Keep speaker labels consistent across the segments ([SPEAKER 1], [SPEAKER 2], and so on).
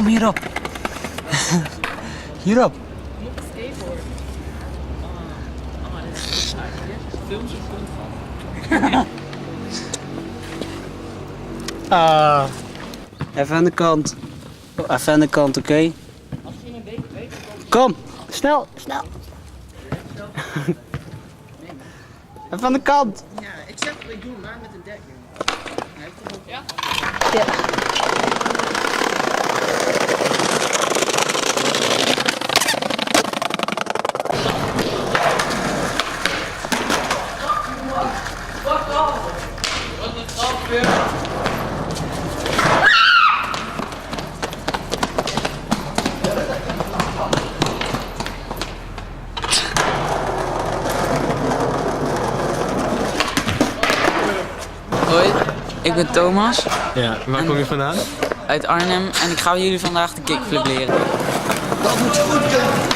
[SPEAKER 1] kom hierop. Hierop. Ah. Even aan de kant. Even aan de kant, oké? Kom, snel, snel. Even aan de kant.
[SPEAKER 2] Ja, ik doe maar met een dek. Ja?
[SPEAKER 1] Ja.
[SPEAKER 3] Hoi, ik ben Thomas.
[SPEAKER 4] Ja, waar kom je vandaan?
[SPEAKER 3] Uit Arnhem en ik ga jullie vandaag de kickflip leren.
[SPEAKER 2] Dat moet goed gaan.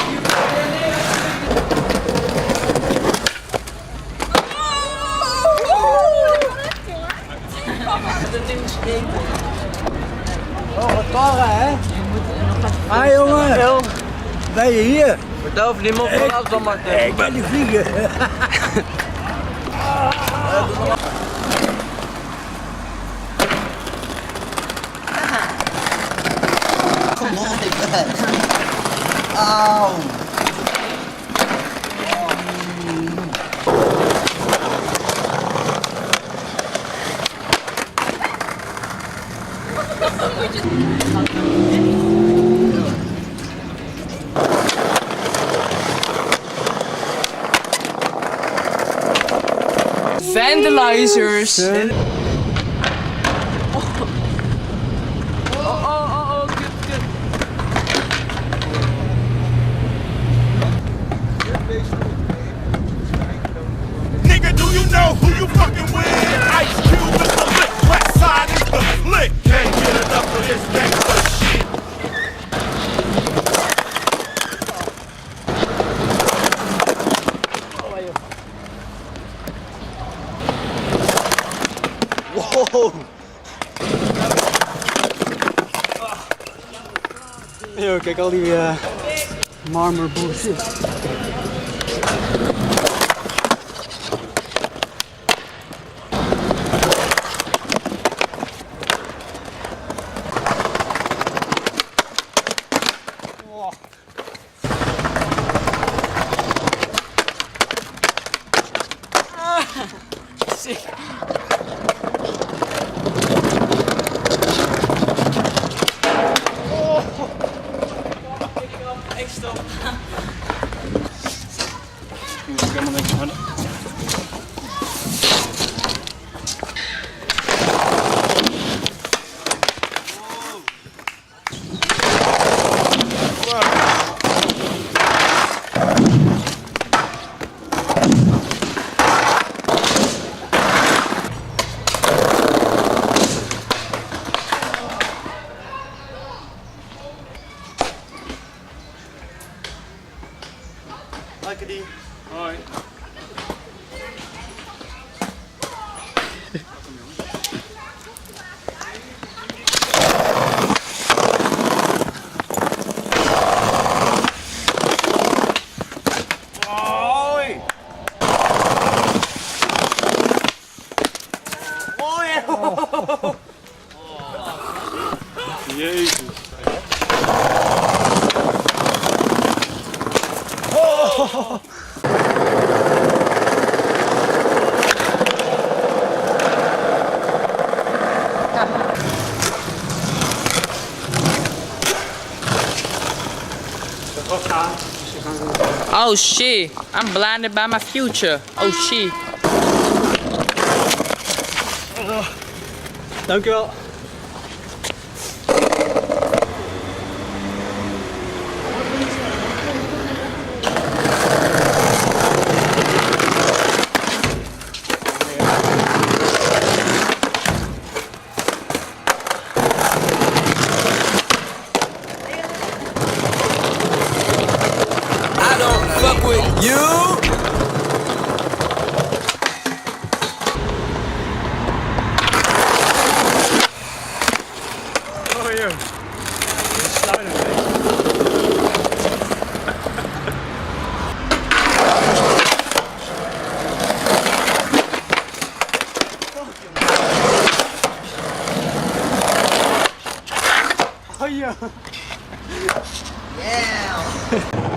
[SPEAKER 1] Oh, wat karren, hè? Hi jongen. Ben je hier?
[SPEAKER 2] Vertel over die man van laatst dan maar.
[SPEAKER 1] Ik ben die vlieger.
[SPEAKER 2] Auw.
[SPEAKER 3] Vandalizers!
[SPEAKER 5] Nigga, do you know who you fucking with? Ice Cube is the lick, West Side is the flick. Can't get enough of this gangsta shit.
[SPEAKER 2] Wow.
[SPEAKER 1] Yo, kijk al die marmer bullshit.
[SPEAKER 2] Lekker die.
[SPEAKER 4] Hoi.
[SPEAKER 2] Hoi. Hoi.
[SPEAKER 4] Jezus.
[SPEAKER 3] Oh shit, I'm blinded by my future. Oh shit.
[SPEAKER 1] Dankjewel. Yeah.